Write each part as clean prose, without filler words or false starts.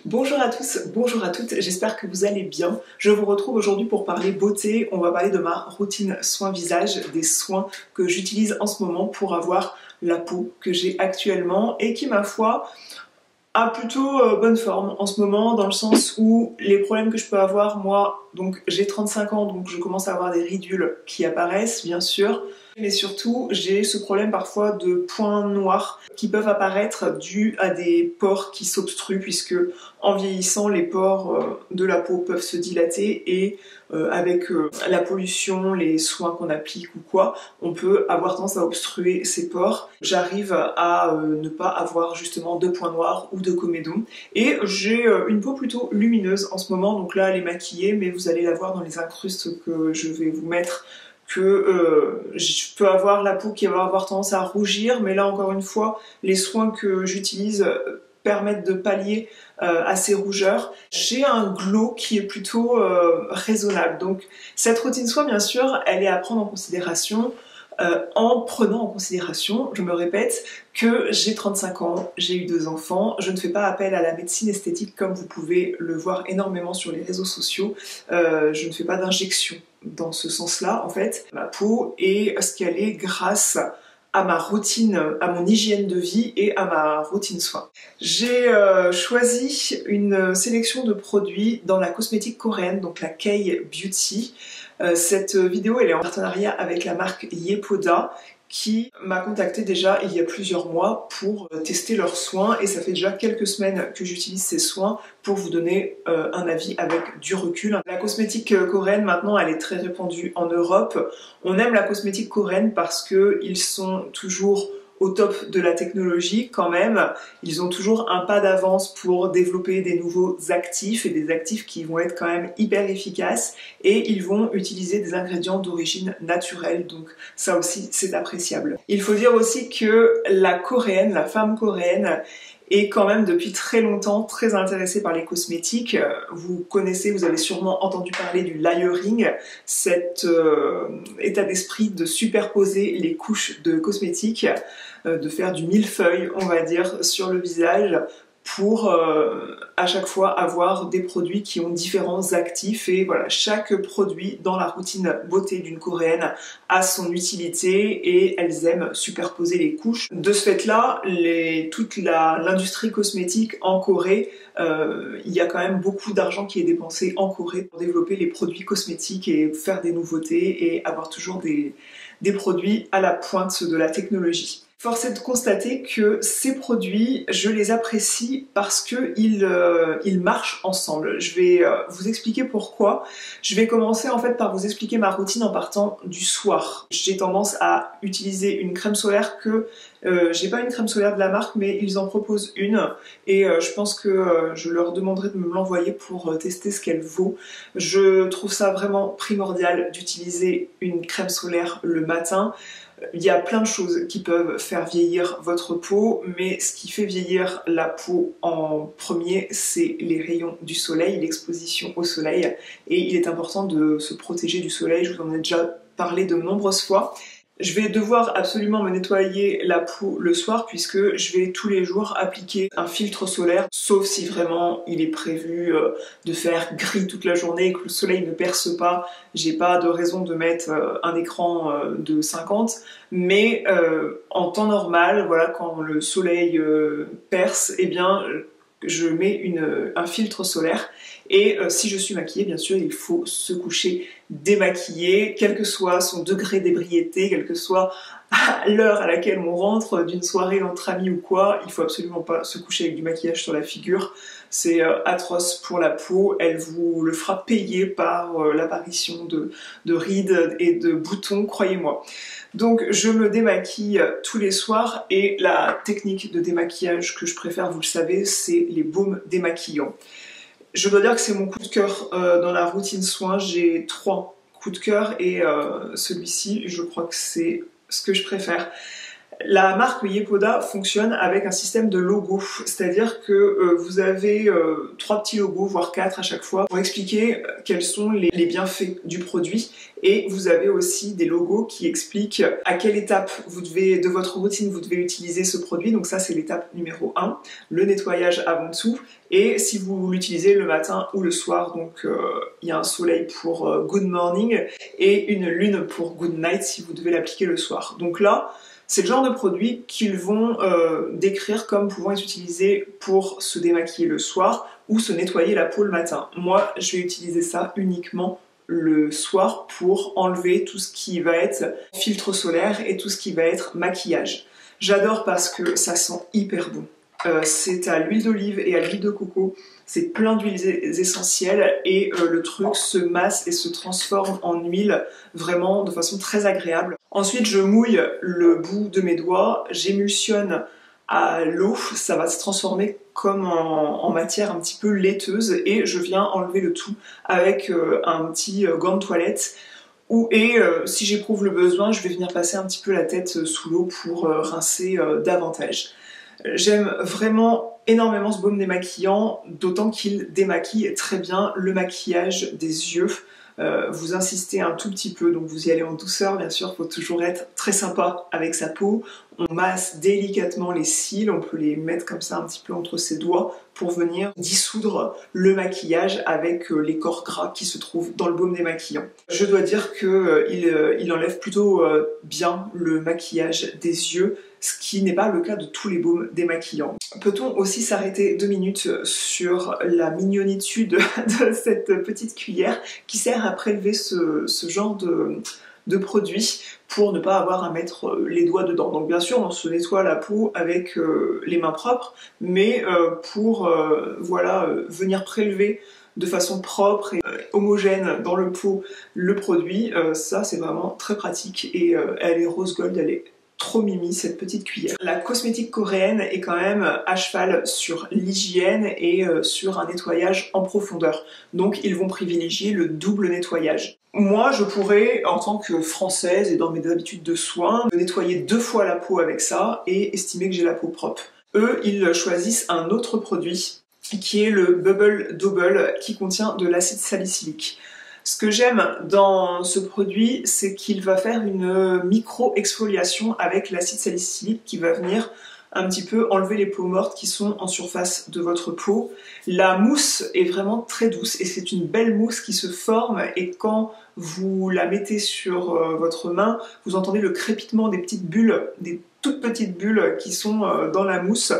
Bonjour à tous, bonjour à toutes, j'espère que vous allez bien. Je vous retrouve aujourd'hui pour parler beauté. On va parler de ma routine soin visage, des soins que j'utilise en ce moment pour avoir la peau que j'ai actuellement et qui, ma foi, a plutôt bonne forme en ce moment, dans le sens où les problèmes que je peux avoir, moi, donc j'ai 35 ans, donc je commence à avoir des ridules qui apparaissent, bien sûr, mais surtout j'ai ce problème parfois de points noirs qui peuvent apparaître dus à des pores qui s'obstruent, puisque en vieillissant, les pores de la peau peuvent se dilater et avec la pollution, les soins qu'on applique ou quoi, on peut avoir tendance à obstruer ces pores. J'arrive à ne pas avoir justement de points noirs ou de comédons. Et j'ai une peau plutôt lumineuse en ce moment, donc là elle est maquillée, mais vous allez la voir dans les incrustes que je vais vous mettre, que je peux avoir la peau qui va avoir tendance à rougir, mais là encore une fois, les soins que j'utilise permettent de pallier à ces rougeurs. J'ai un glow qui est plutôt raisonnable, donc cette routine soin, bien sûr, elle est à prendre en considération en prenant en considération, je me répète, que j'ai 35 ans, j'ai eu 2 enfants, je ne fais pas appel à la médecine esthétique comme vous pouvez le voir énormément sur les réseaux sociaux, je ne fais pas d'injection dans ce sens-là en fait. Ma peau est ce qu'elle est grâce à ma routine, à mon hygiène de vie et à ma routine soin. J'ai choisi une sélection de produits dans la cosmétique coréenne, donc la K Beauty. Cette vidéo elle est en partenariat avec la marque Yepoda qui m'a contacté déjà il y a plusieurs mois pour tester leurs soins, et ça fait déjà quelques semaines que j'utilise ces soins pour vous donner un avis avec du recul. La cosmétique coréenne maintenant elle est très répandue en Europe. On aime la cosmétique coréenne parce qu'ils sont toujours au top de la technologie quand même. Ils ont toujours un pas d'avance pour développer des nouveaux actifs, et des actifs qui vont être quand même hyper efficaces, et ils vont utiliser des ingrédients d'origine naturelle, donc ça aussi c'est appréciable. Il faut dire aussi que la coréenne, la femme coréenne, est quand même depuis très longtemps très intéressée par les cosmétiques. Vous connaissez, vous avez sûrement entendu parler du layering, cet état d'esprit de superposer les couches de cosmétiques, de faire du millefeuille, on va dire, sur le visage pour à chaque fois avoir des produits qui ont différents actifs. Et voilà, chaque produit dans la routine beauté d'une coréenne a son utilité et elles aiment superposer les couches. De ce fait-là, toute l'industrie cosmétique en Corée, il y a quand même beaucoup d'argent qui est dépensé en Corée pour développer les produits cosmétiques et faire des nouveautés et avoir toujours des produits à la pointe de la technologie. Force est de constater que ces produits, je les apprécie parce qu'ils marchent ensemble. Je vais vous expliquer pourquoi. Je vais commencer en fait par vous expliquer ma routine en partant du soir. J'ai tendance à utiliser une crème solaire que j'ai pas une crème solaire de la marque, mais ils en proposent une, et je pense que je leur demanderai de me l'envoyer pour tester ce qu'elle vaut. Je trouve ça vraiment primordial d'utiliser une crème solaire le matin. Il y a plein de choses qui peuvent faire vieillir votre peau, mais ce qui fait vieillir la peau en premier, c'est les rayons du soleil, l'exposition au soleil, et il est important de se protéger du soleil. Je vous en ai déjà parlé de nombreuses fois. Je vais devoir absolument me nettoyer la peau le soir, puisque je vais tous les jours appliquer un filtre solaire, sauf si vraiment il est prévu de faire gris toute la journée et que le soleil ne perce pas. J'ai pas de raison de mettre un écran de 50, mais en temps normal, voilà, quand le soleil perce, eh bien je mets un filtre solaire. Et si je suis maquillée, bien sûr, il faut se coucher démaquillé, quel que soit son degré d'ébriété, quelle que soit l'heure à laquelle on rentre d'une soirée entre amis ou quoi, il faut absolument pas se coucher avec du maquillage sur la figure. C'est atroce pour la peau, elle vous le fera payer par l'apparition de rides et de boutons, croyez-moi. Donc je me démaquille tous les soirs, et la technique de démaquillage que je préfère, vous le savez, c'est les baumes démaquillants. Je dois dire que c'est mon coup de cœur dans la routine soin. J'ai 3 coups de cœur, et celui-ci, je crois que c'est ce que je préfère. La marque Yepoda fonctionne avec un système de logos, c'est-à-dire que vous avez 3 petits logos, voire 4 à chaque fois, pour expliquer quels sont les bienfaits du produit. Et vous avez aussi des logos qui expliquent à quelle étape de votre routine vous devez utiliser ce produit. Donc ça, c'est l'étape numéro 1, le nettoyage avant tout. Et si vous l'utilisez le matin ou le soir, donc il y a un soleil pour good morning et une lune pour good night si vous devez l'appliquer le soir. Donc là, c'est le genre de produit qu'ils vont décrire comme pouvant être utilisé pour se démaquiller le soir ou se nettoyer la peau le matin. Moi, je vais utiliser ça uniquement le soir pour enlever tout ce qui va être filtre solaire et tout ce qui va être maquillage. J'adore parce que ça sent hyper bon. C'est à l'huile d'olive et à l'huile de coco, c'est plein d'huiles essentielles et le truc se masse et se transforme en huile vraiment de façon très agréable. Ensuite, je mouille le bout de mes doigts, j'émulsionne à l'eau, ça va se transformer comme en matière un petit peu laiteuse et je viens enlever le tout avec un petit gant de toilette. Si j'éprouve le besoin, je vais venir passer un petit peu la tête sous l'eau pour rincer davantage. J'aime vraiment énormément ce baume démaquillant, d'autant qu'il démaquille très bien le maquillage des yeux. Vous insistez un tout petit peu, donc vous y allez en douceur, bien sûr, il faut toujours être très sympa avec sa peau. On masse délicatement les cils, on peut les mettre comme ça un petit peu entre ses doigts pour venir dissoudre le maquillage avec les corps gras qui se trouvent dans le baume démaquillant. Je dois dire qu'il enlève plutôt bien le maquillage des yeux, ce qui n'est pas le cas de tous les baumes démaquillants. Peut-on aussi s'arrêter 2 minutes sur la mignonitude de cette petite cuillère qui sert à prélever ce genre de produit pour ne pas avoir à mettre les doigts dedans. Donc bien sûr on se nettoie la peau avec les mains propres, mais pour venir prélever de façon propre et homogène dans le pot le produit, ça c'est vraiment très pratique et elle est rose gold, elle est trop mimi cette petite cuillère. La cosmétique coréenne est quand même à cheval sur l'hygiène et sur un nettoyage en profondeur. Donc ils vont privilégier le double nettoyage. Moi je pourrais, en tant que française et dans mes habitudes de soins, me nettoyer 2 fois la peau avec ça et estimer que j'ai la peau propre. Eux, ils choisissent un autre produit qui est le Bubble Double qui contient de l'acide salicylique. Ce que j'aime dans ce produit, c'est qu'il va faire une micro-exfoliation avec l'acide salicylique qui va venir un petit peu enlever les peaux mortes qui sont en surface de votre peau. La mousse est vraiment très douce et c'est une belle mousse qui se forme et quand vous la mettez sur votre main, vous entendez le crépitement des petites bulles, des toutes petites bulles qui sont dans la mousse.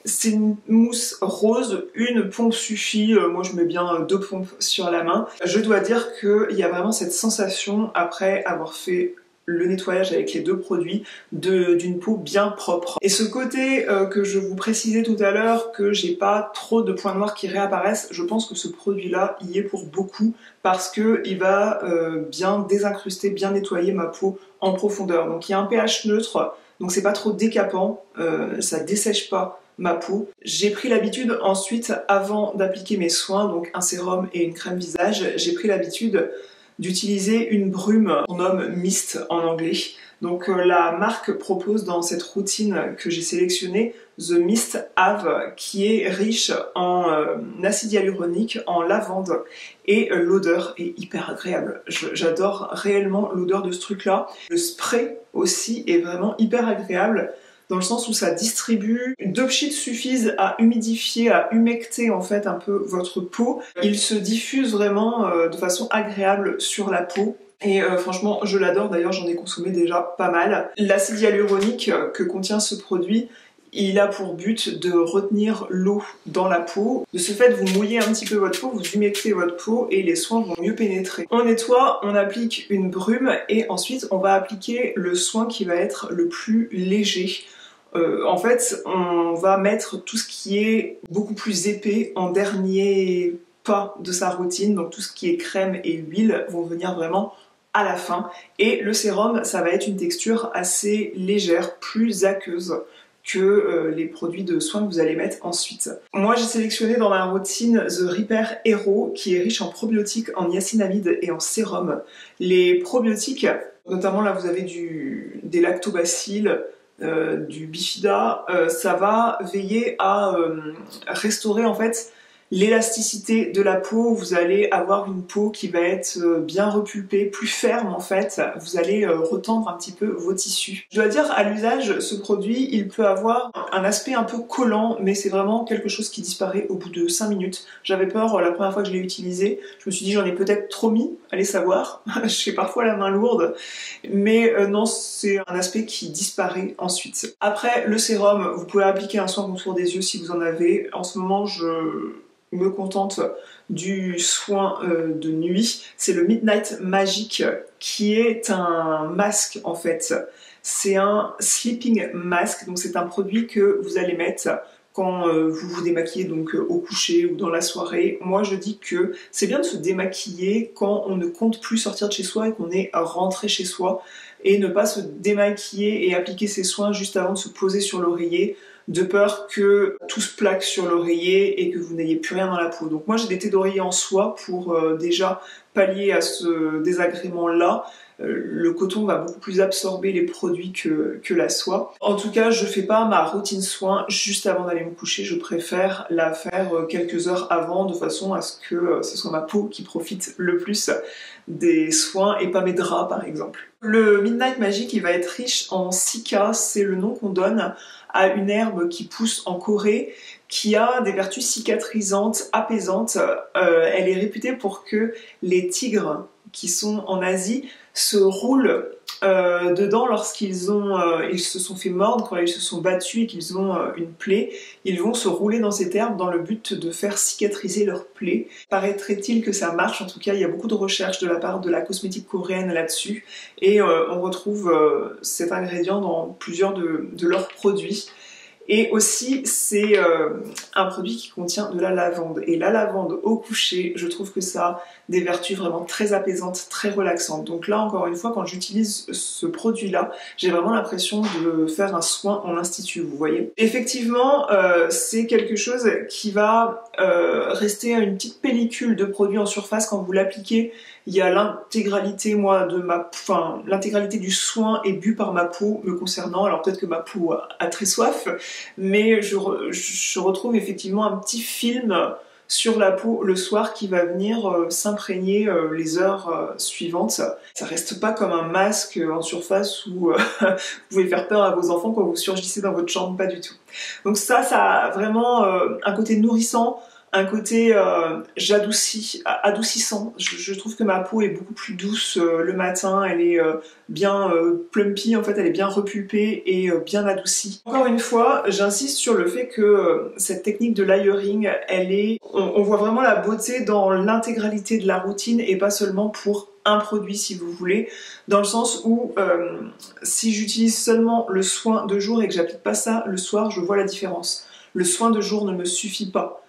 C'est une mousse rose, une pompe suffit, moi je mets bien 2 pompes sur la main. Je dois dire qu'il y a vraiment cette sensation, après avoir fait le nettoyage avec les 2 produits, d'une peau bien propre. Et ce côté que je vous précisais tout à l'heure, que j'ai pas trop de points noirs qui réapparaissent, je pense que ce produit-là y est pour beaucoup, parce qu'il va bien désincruster, bien nettoyer ma peau en profondeur. Donc il y a un pH neutre, donc c'est pas trop décapant, ça dessèche pas ma peau. J'ai pris l'habitude ensuite, avant d'appliquer mes soins, donc un sérum et une crème visage, j'ai pris l'habitude d'utiliser une brume qu'on nomme Mist en anglais. Donc la marque propose dans cette routine que j'ai sélectionnée The Mist Have, qui est riche en acide hyaluronique, en lavande, et l'odeur est hyper agréable. J'adore réellement l'odeur de ce truc-là. Le spray aussi est vraiment hyper agréable, dans le sens où ça distribue. 2 pchits suffisent à humidifier, à humecter en fait un peu votre peau. Il se diffuse vraiment de façon agréable sur la peau. Et franchement, je l'adore, d'ailleurs j'en ai consommé déjà pas mal. L'acide hyaluronique que contient ce produit, il a pour but de retenir l'eau dans la peau. De ce fait, vous mouillez un petit peu votre peau, vous humectez votre peau et les soins vont mieux pénétrer. On nettoie, on applique une brume et ensuite on va appliquer le soin qui va être le plus léger. En fait, on va mettre tout ce qui est beaucoup plus épais en dernier pas de sa routine, donc tout ce qui est crème et huile vont venir vraiment à la fin. Et le sérum, ça va être une texture assez légère, plus aqueuse que les produits de soins que vous allez mettre ensuite. Moi j'ai sélectionné dans ma routine The Repair Hero qui est riche en probiotiques, en niacinamide et en sérum. Les probiotiques, notamment là vous avez des lactobacilles, du Bifida, ça va veiller à restaurer en fait l'élasticité de la peau. Vous allez avoir une peau qui va être bien repulpée, plus ferme en fait. Vous allez retendre un petit peu vos tissus. Je dois dire, à l'usage, ce produit, il peut avoir un aspect un peu collant, mais c'est vraiment quelque chose qui disparaît au bout de 5 minutes. J'avais peur la première fois que je l'ai utilisé. Je me suis dit, j'en ai peut-être trop mis, allez savoir. J'ai parfois la main lourde, mais non, c'est un aspect qui disparaît ensuite. Après, le sérum, vous pouvez appliquer un soin contour des yeux si vous en avez. En ce moment, je me contente du soin de nuit. C'est le Midnight Magic qui est un masque en fait. C'est un sleeping mask, donc c'est un produit que vous allez mettre quand vous vous démaquillez donc au coucher ou dans la soirée. Moi je dis que c'est bien de se démaquiller quand on ne compte plus sortir de chez soi et qu'on est rentré chez soi, et ne pas se démaquiller et appliquer ses soins juste avant de se poser sur l'oreiller, de peur que tout se plaque sur l'oreiller et que vous n'ayez plus rien dans la peau. Donc moi j'ai des thés d'oreiller en soie pour déjà pallier à ce désagrément-là. Le coton va beaucoup plus absorber les produits que la soie. En tout cas, je fais pas ma routine soin juste avant d'aller me coucher, je préfère la faire quelques heures avant, de façon à ce que ce soit ma peau qui profite le plus des soins et pas mes draps par exemple. Le Midnight Magic, il va être riche en cica, c'est le nom qu'on donne à une herbe qui pousse en Corée, qui a des vertus cicatrisantes, apaisantes. Elle est réputée pour que les tigres qui sont en Asie se roulent dedans lorsqu'ils ils se sont fait mordre, quand ils se sont battus et qu'ils ont une plaie. Ils vont se rouler dans cette herbe dans le but de faire cicatriser leur plaie. Paraîtrait-il que ça marche, en tout cas il y a beaucoup de recherches de la part de la cosmétique coréenne là-dessus, et on retrouve cet ingrédient dans plusieurs de leurs produits. Et aussi, c'est un produit qui contient de la lavande. Et la lavande au coucher, je trouve que ça a des vertus vraiment très apaisantes, très relaxantes. Donc là, encore une fois, quand j'utilise ce produit-là, j'ai vraiment l'impression de faire un soin en institut, vous voyez. Effectivement, c'est quelque chose qui va rester à une petite pellicule de produit en surface quand vous l'appliquez. Il y a l'intégralité, l'intégralité du soin est bu par ma peau me concernant. Alors peut-être que ma peau a très soif, mais je retrouve effectivement un petit film sur la peau le soir qui va venir s'imprégner les heures suivantes. Ça reste pas comme un masque en surface où vous pouvez faire peur à vos enfants quand vous surgissez dans votre chambre, pas du tout. Donc ça a vraiment un côté nourrissant, un côté adoucissant. Je trouve que ma peau est beaucoup plus douce le matin, elle est bien plumpy, en fait elle est bien repulpée et bien adoucie. Encore une fois, j'insiste sur le fait que cette technique de layering, on voit vraiment la beauté dans l'intégralité de la routine et pas seulement pour un produit si vous voulez, dans le sens où si j'utilise seulement le soin de jour et que j'applique pas ça le soir, je vois la différence. Le soin de jour ne me suffit pas.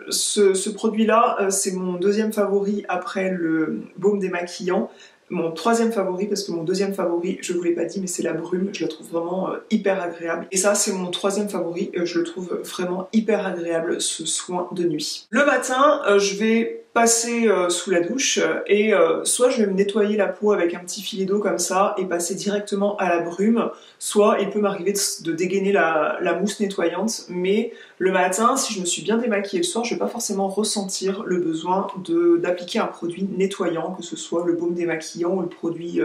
Ce produit-là, c'est mon deuxième favori après le baume démaquillant. Mon troisième favori, parce que mon deuxième favori, je vous l'ai pas dit, mais c'est la brume, je la trouve vraiment hyper agréable. Et ça, c'est mon troisième favori, je le trouve vraiment hyper agréable, ce soin de nuit. Le matin, je vais passer sous la douche et soit je vais me nettoyer la peau avec un petit filet d'eau comme ça et passer directement à la brume, soit il peut m'arriver de dégainer la mousse nettoyante, mais le matin, si je me suis bien démaquillée le soir, je vais pas forcément ressentir le besoin d'appliquer un produit nettoyant, que ce soit le baume démaquillant ou le produit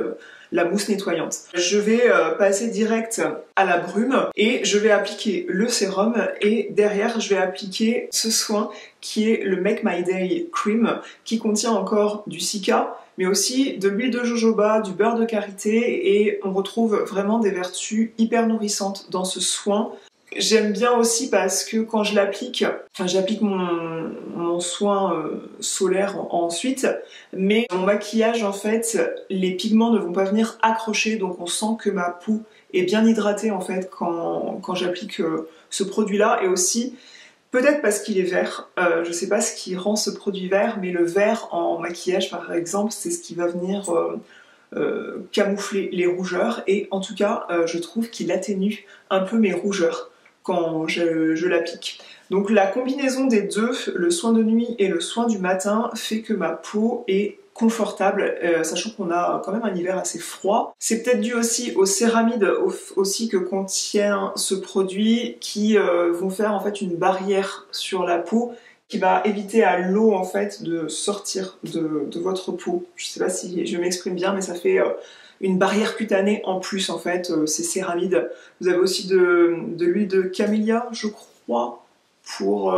la mousse nettoyante. Je vais passer direct à la brume et je vais appliquer le sérum, et derrière je vais appliquer ce soin qui est le Make My Day Cream, qui contient encore du cica, mais aussi de l'huile de jojoba, du beurre de karité, et on retrouve vraiment des vertus hyper nourrissantes dans ce soin. J'aime bien aussi parce que quand je l'applique, j'applique mon soin solaire ensuite, mais mon maquillage en fait, les pigments ne vont pas venir accrocher, donc on sent que ma peau est bien hydratée en fait quand j'applique ce produit-là. Et aussi, peut-être parce qu'il est vert, je sais pas ce qui rend ce produit vert, mais le vert en maquillage par exemple, c'est ce qui va venir camoufler les rougeurs, et en tout cas je trouve qu'il atténue un peu mes rougeurs quand je l'applique. Donc la combinaison des deux, le soin de nuit et le soin du matin, fait que ma peau est confortable, sachant qu'on a quand même un hiver assez froid. C'est peut-être dû aussi aux céramides aussi que contient ce produit qui vont faire en fait une barrière sur la peau qui va éviter à l'eau en fait de sortir de votre peau. Je sais pas si je m'exprime bien, mais ça fait une barrière cutanée en plus en fait, ces céramides. Vous avez aussi de l'huile de camélia, je crois, pour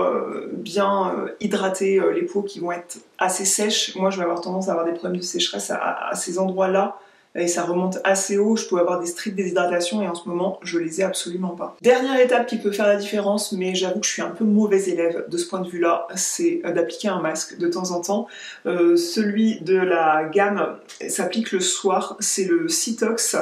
bien hydrater les peaux qui vont être assez sèches. Moi je vais avoir tendance à avoir des problèmes de sécheresse à ces endroits-là et ça remonte assez haut, je peux avoir des strictes déshydratations et en ce moment je les ai absolument pas. Dernière étape qui peut faire la différence, mais j'avoue que je suis un peu mauvais élève de ce point de vue là, c'est d'appliquer un masque de temps en temps. Celui de la gamme s'applique le soir, c'est le Citox.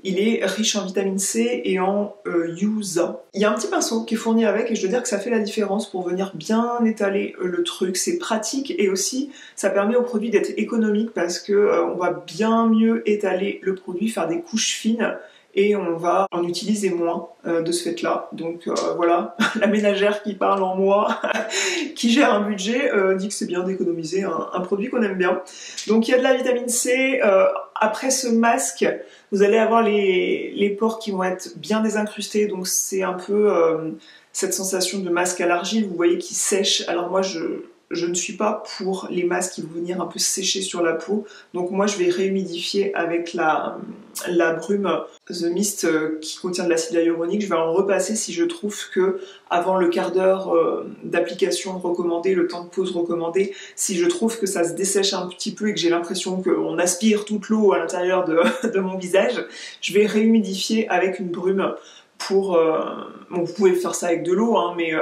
Il est riche en vitamine C et en Yuza. Il y a un petit pinceau qui est fourni avec et je dois dire que ça fait la différence pour venir bien étaler le truc. C'est pratique et aussi ça permet au produit d'être économique parce que on va bien mieux étaler le produit, faire des couches fines et on va en utiliser moins de ce fait-là. Donc voilà, la ménagère qui parle en moi, qui gère un budget, dit que c'est bien d'économiser un produit qu'on aime bien. Donc il y a de la vitamine C. Après ce masque, vous allez avoir les pores qui vont être bien désincrustés, donc c'est un peu cette sensation de masque à l'argile, vous voyez, qui sèche. Alors moi je ne suis pas pour les masques qui vont venir un peu sécher sur la peau, donc moi je vais réhumidifier avec la brume The Mist qui contient de l'acide hyaluronique. Je vais en repasser si je trouve que avant le quart d'heure d'application recommandé, le temps de pause recommandé, si je trouve que ça se dessèche un petit peu et que j'ai l'impression qu'on aspire toute l'eau à l'intérieur de mon visage, je vais réhumidifier avec une brume pour... bon, vous pouvez faire ça avec de l'eau, hein, mais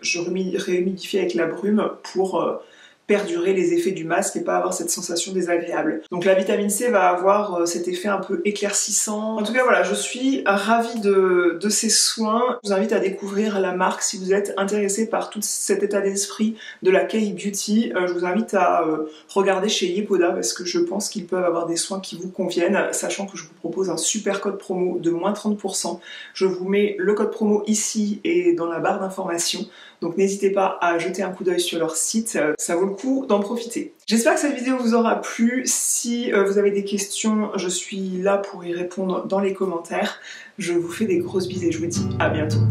je réhumidifie avec la brume pour perdurer les effets du masque et pas avoir cette sensation désagréable. Donc la vitamine C va avoir cet effet un peu éclaircissant. En tout cas voilà, je suis ravie de ces soins. Je vous invite à découvrir la marque si vous êtes intéressé par tout cet état d'esprit de la K-Beauty. Je vous invite à regarder chez Yepoda parce que je pense qu'ils peuvent avoir des soins qui vous conviennent, sachant que je vous propose un super code promo de moins 30%. Je vous mets le code promo ici et dans la barre d'informations. Donc n'hésitez pas à jeter un coup d'œil sur leur site, ça vaut le coup d'en profiter. J'espère que cette vidéo vous aura plu. Si vous avez des questions, je suis là pour y répondre dans les commentaires. Je vous fais des grosses bises et je vous dis à bientôt.